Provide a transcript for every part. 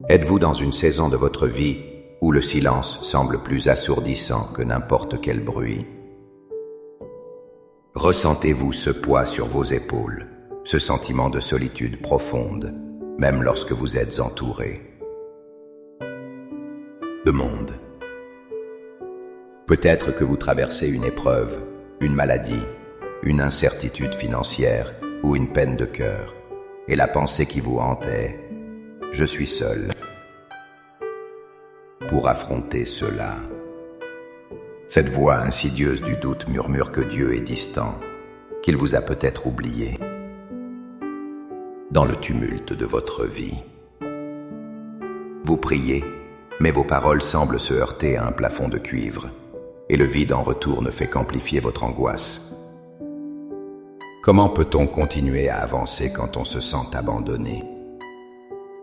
Êtes-vous dans une saison de votre vie où le silence semble plus assourdissant que n'importe quel bruit? Ressentez-vous ce poids sur vos épaules, ce sentiment de solitude profonde, même lorsque vous êtes entouré de monde? Peut-être que vous traversez une épreuve, une maladie, une incertitude financière ou une peine de cœur, et la pensée qui vous hante est « Je suis seul ». Pour affronter cela, cette voix insidieuse du doute murmure que Dieu est distant, qu'il vous a peut-être oublié dans le tumulte de votre vie. Vous priez, mais vos paroles semblent se heurter à un plafond de cuivre, et le vide en retour ne fait qu'amplifier votre angoisse. Comment peut-on continuer à avancer quand on se sent abandonné?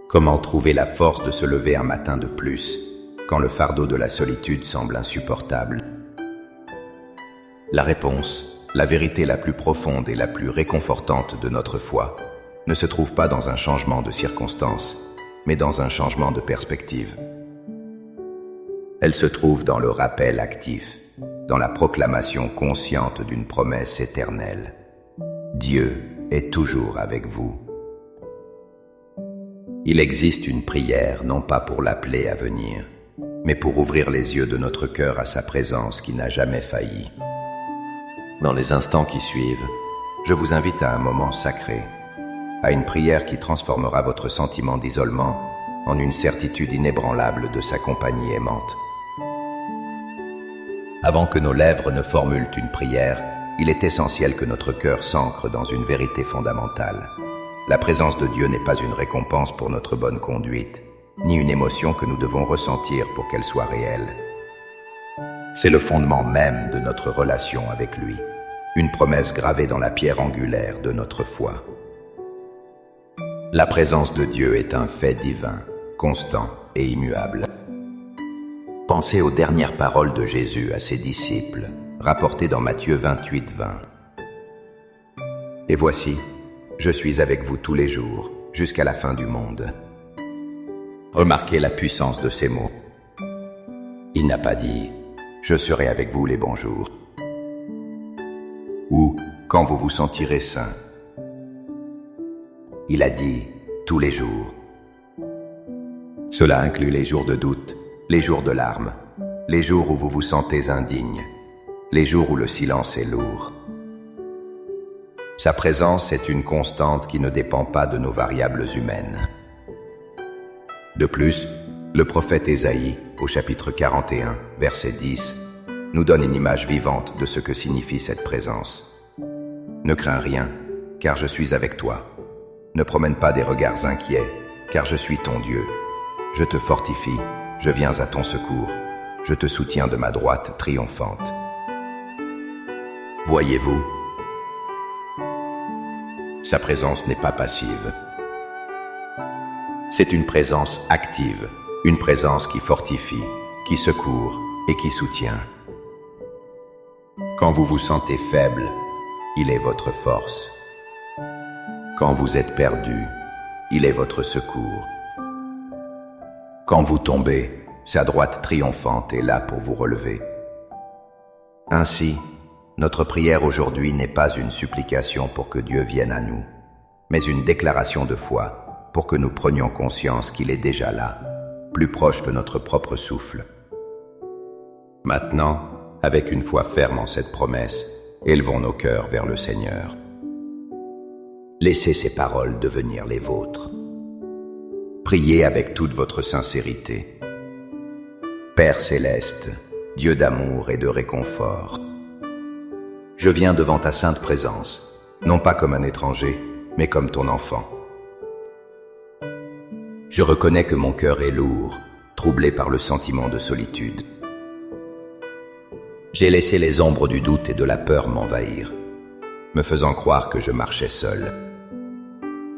Comment trouver la force de se lever un matin de plus quand le fardeau de la solitude semble insupportable? La réponse, la vérité la plus profonde et la plus réconfortante de notre foi, ne se trouve pas dans un changement de circonstances, mais dans un changement de perspective. Elle se trouve dans le rappel actif, dans la proclamation consciente d'une promesse éternelle. Dieu est toujours avec vous. Il existe une prière non pas pour l'appeler à venir, mais pour ouvrir les yeux de notre cœur à sa présence qui n'a jamais failli. Dans les instants qui suivent, je vous invite à un moment sacré, à une prière qui transformera votre sentiment d'isolement en une certitude inébranlable de sa compagnie aimante. Avant que nos lèvres ne formulent une prière, il est essentiel que notre cœur s'ancre dans une vérité fondamentale. La présence de Dieu n'est pas une récompense pour notre bonne conduite, ni une émotion que nous devons ressentir pour qu'elle soit réelle. C'est le fondement même de notre relation avec lui, une promesse gravée dans la pierre angulaire de notre foi. La présence de Dieu est un fait divin, constant et immuable. Pensez aux dernières paroles de Jésus à ses disciples, rapportées dans Matthieu 28:20. « Et voici, je suis avec vous tous les jours, jusqu'à la fin du monde. » Remarquez la puissance de ces mots. Il n'a pas dit « Je serai avec vous les bons jours » ou « Quand vous vous sentirez sain ». Il a dit « Tous les jours ». Cela inclut les jours de doute, les jours de larmes, les jours où vous vous sentez indigne, les jours où le silence est lourd. Sa présence est une constante qui ne dépend pas de nos variables humaines. De plus, le prophète Ésaïe, au chapitre 41, verset 10, nous donne une image vivante de ce que signifie cette présence. « Ne crains rien, car je suis avec toi. Ne promène pas des regards inquiets, car je suis ton Dieu. Je te fortifie, je viens à ton secours, je te soutiens de ma droite triomphante. » Voyez-vous, sa présence n'est pas passive. C'est une présence active, une présence qui fortifie, qui secourt et qui soutient. Quand vous vous sentez faible, il est votre force. Quand vous êtes perdu, il est votre secours. Quand vous tombez, sa droite triomphante est là pour vous relever. Ainsi, notre prière aujourd'hui n'est pas une supplication pour que Dieu vienne à nous, mais une déclaration de foi pour que nous prenions conscience qu'il est déjà là, plus proche que notre propre souffle. Maintenant, avec une foi ferme en cette promesse, élevons nos cœurs vers le Seigneur. Laissez ces paroles devenir les vôtres. Priez avec toute votre sincérité. Père céleste, Dieu d'amour et de réconfort, je viens devant ta sainte présence, non pas comme un étranger, mais comme ton enfant. Je reconnais que mon cœur est lourd, troublé par le sentiment de solitude. J'ai laissé les ombres du doute et de la peur m'envahir, me faisant croire que je marchais seul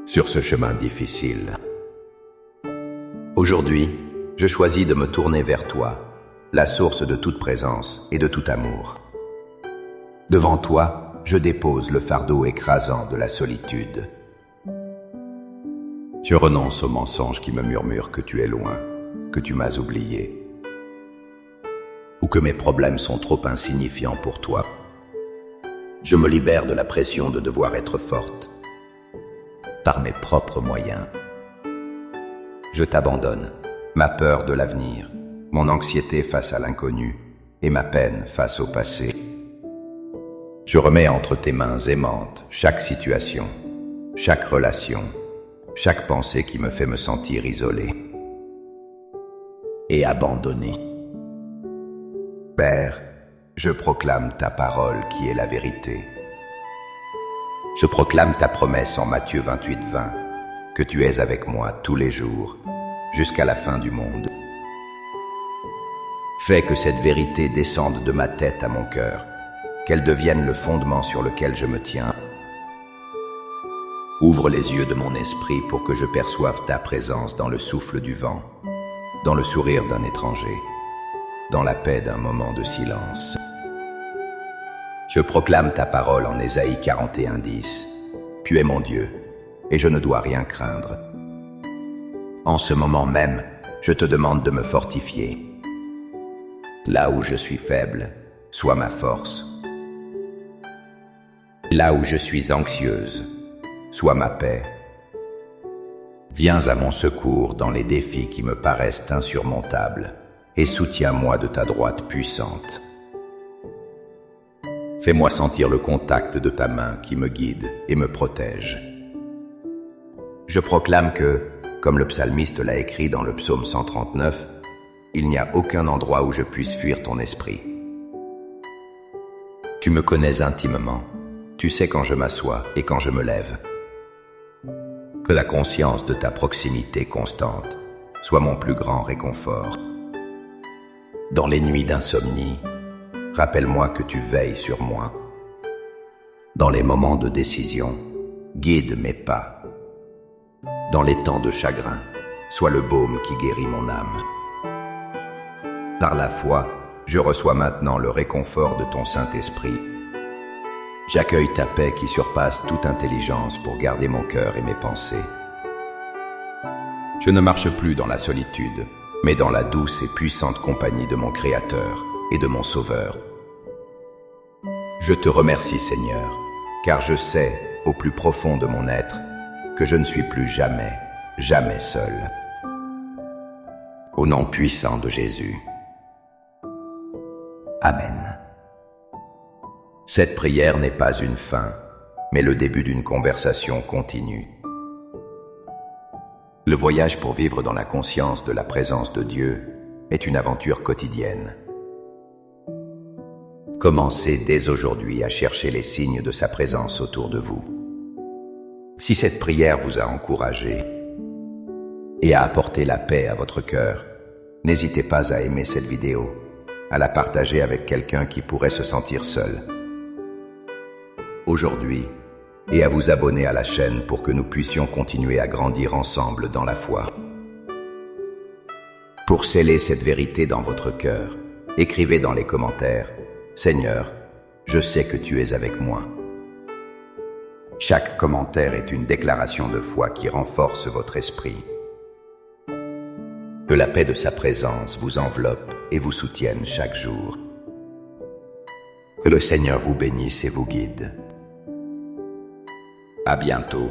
sur ce chemin difficile. Aujourd'hui, je choisis de me tourner vers toi, la source de toute présence et de tout amour. Devant toi, je dépose le fardeau écrasant de la solitude. Je renonce au mensonge qui me murmure que tu es loin, que tu m'as oublié, ou que mes problèmes sont trop insignifiants pour toi. Je me libère de la pression de devoir être forte, par mes propres moyens. Je t'abandonne, ma peur de l'avenir, mon anxiété face à l'inconnu et ma peine face au passé. Je remets entre tes mains aimantes chaque situation, chaque relation, chaque pensée qui me fait me sentir isolé et abandonné. Père, je proclame ta parole qui est la vérité. Je proclame ta promesse en Matthieu 28:20, que tu es avec moi tous les jours, jusqu'à la fin du monde. Fais que cette vérité descende de ma tête à mon cœur, qu'elle devienne le fondement sur lequel je me tiens. Ouvre les yeux de mon esprit pour que je perçoive ta présence dans le souffle du vent, dans le sourire d'un étranger, dans la paix d'un moment de silence. Je proclame ta parole en Ésaïe 41:10. Tu es mon Dieu, et je ne dois rien craindre. En ce moment même, je te demande de me fortifier. Là où je suis faible, sois ma force. Là où je suis anxieuse, sois ma paix. Viens à mon secours dans les défis qui me paraissent insurmontables et soutiens-moi de ta droite puissante. Fais-moi sentir le contact de ta main qui me guide et me protège. Je proclame que, comme le psalmiste l'a écrit dans le psaume 139, il n'y a aucun endroit où je puisse fuir ton esprit. Tu me connais intimement, tu sais quand je m'assois et quand je me lève. Que la conscience de ta proximité constante soit mon plus grand réconfort. Dans les nuits d'insomnie, rappelle-moi que tu veilles sur moi. Dans les moments de décision, guide mes pas. Dans les temps de chagrin, sois le baume qui guérit mon âme. Par la foi, je reçois maintenant le réconfort de ton Saint-Esprit. J'accueille ta paix qui surpasse toute intelligence pour garder mon cœur et mes pensées. Je ne marche plus dans la solitude, mais dans la douce et puissante compagnie de mon Créateur et de mon Sauveur. Je te remercie, Seigneur, car je sais, au plus profond de mon être, que je ne suis plus jamais, jamais seul. Au nom puissant de Jésus. Amen. Cette prière n'est pas une fin, mais le début d'une conversation continue. Le voyage pour vivre dans la conscience de la présence de Dieu est une aventure quotidienne. Commencez dès aujourd'hui à chercher les signes de sa présence autour de vous. Si cette prière vous a encouragé et a apporté la paix à votre cœur, n'hésitez pas à aimer cette vidéo, à la partager avec quelqu'un qui pourrait se sentir seul. Aujourd'hui, et à vous abonner à la chaîne pour que nous puissions continuer à grandir ensemble dans la foi. Pour sceller cette vérité dans votre cœur, écrivez dans les commentaires « Seigneur, je sais que tu es avec moi ». Chaque commentaire est une déclaration de foi qui renforce votre esprit. Que la paix de sa présence vous enveloppe et vous soutienne chaque jour. Que le Seigneur vous bénisse et vous guide. À bientôt.